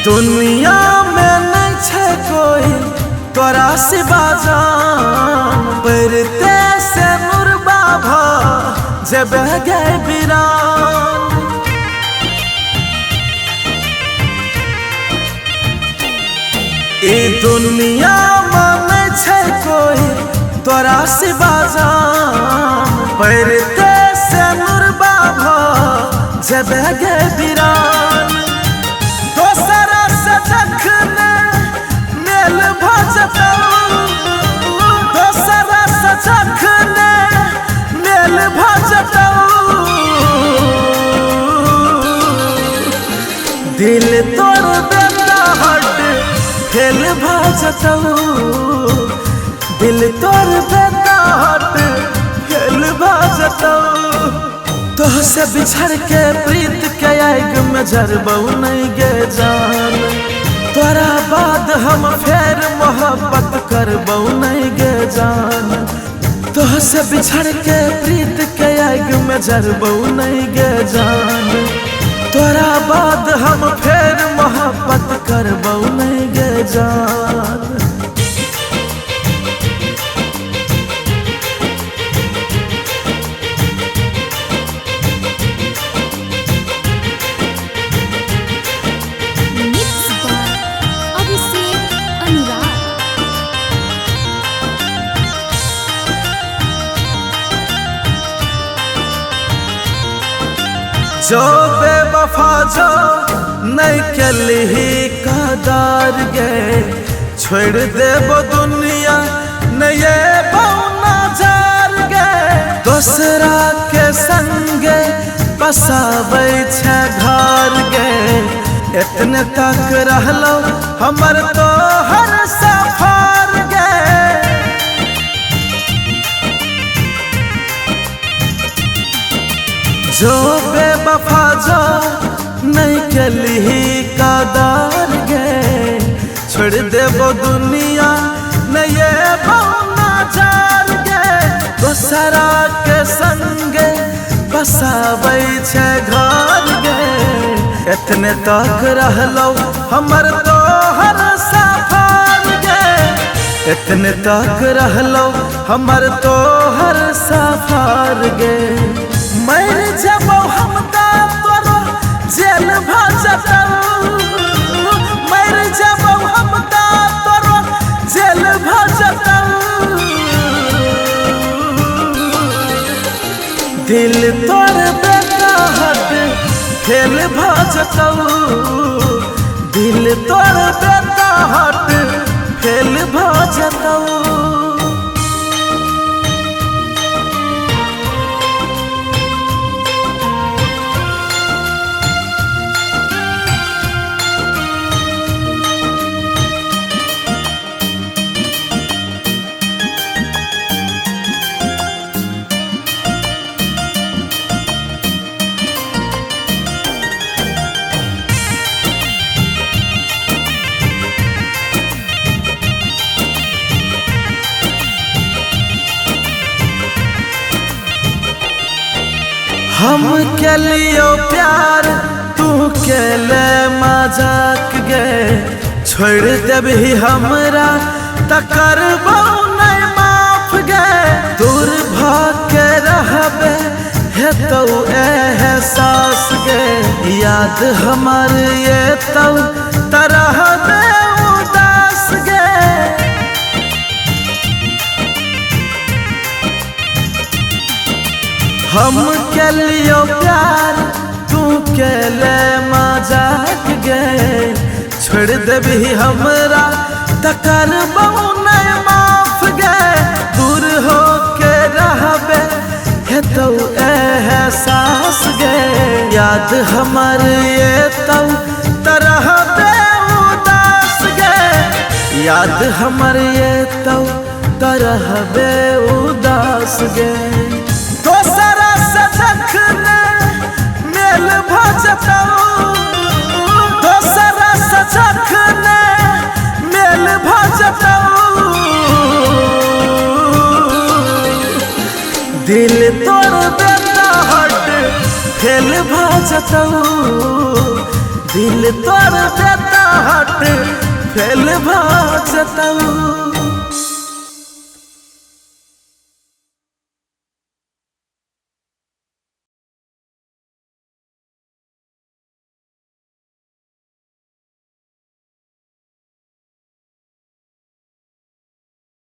दुनिया में नहीं छे कोई तोरा सिवा जान, परते से मुरबा भा जब गए बिरान। ई दुनिया में नहीं छे कोई तोरा सिवा जान, परते से मुरबा भा जब गए बिरान। दोसरा से जखने मेल भजतौ, दोसरा से जखने मेल भजतौ, दिल तोड़ देता हट फेल भजतौ, दिल तोड़ देता हट फेल भजतौ। तोहसे बिछड़ के प्रीत के आग में जरबौ नहीं गे जान, तोरा बाद हम फेर मोहब्बत करबौ नहीं गे जान। तोहसे बिछड़ के प्रीत के आग में जरबौ नहीं गे जान, तोरा बाद हम फेर मोहब्बत करबौ नहीं गे जान। जो बेवफा जो नहीं कली कदार गे, छोड़ देबो दुनिया नहीं बौना जार गे। दोसरा के संगे बसाबै छे घर गे, इतने तक रहलो हमर तो हर सफर गे। जो बेवफा जो नहीं कली कदार गे, छोड़ देबो दुनिया नहीं बौना जार गे। दोसरा के संगे बसाबै छे घर गे, इतने तक रहलो हमर तो हर सफर गे, इतने तक रहलो हमर तो हर सफर गे। मर जबौ हम तोरो जेल भजतौ, मर जबौ हम तोरो जेल भजतौ, दिल तोड़ बेटा हट फेल भजतौ, दिल तोड़ बेटा हट फेल भजतौ। हम के लियो प्यार तू के ले मजाक गे, छोड़ देबही हमरा त करबौ नहीं माफ गे। दूर भाग के रहबे हेतौ एहसास गे, याद हमर ये तौ तरह दे उदास गे। हम के लियो प्यार तू के ले मजाक गे, छोड़ देबही हमरा त करबौ नहीं माफ गे। दूर हो के रहबे हेतौ एहसास गे, याद हमर ये तौ तरह दे उदास गे, याद हमर ये तौ तरह दे उदास गे। दोसरा से जखने मेल भजतौ, दोसरा से जखने मेल भजतौ, दिल तोड़ देता हट फेल भजतौ, दिल तोड़ देता रहत फेल भजतऊ।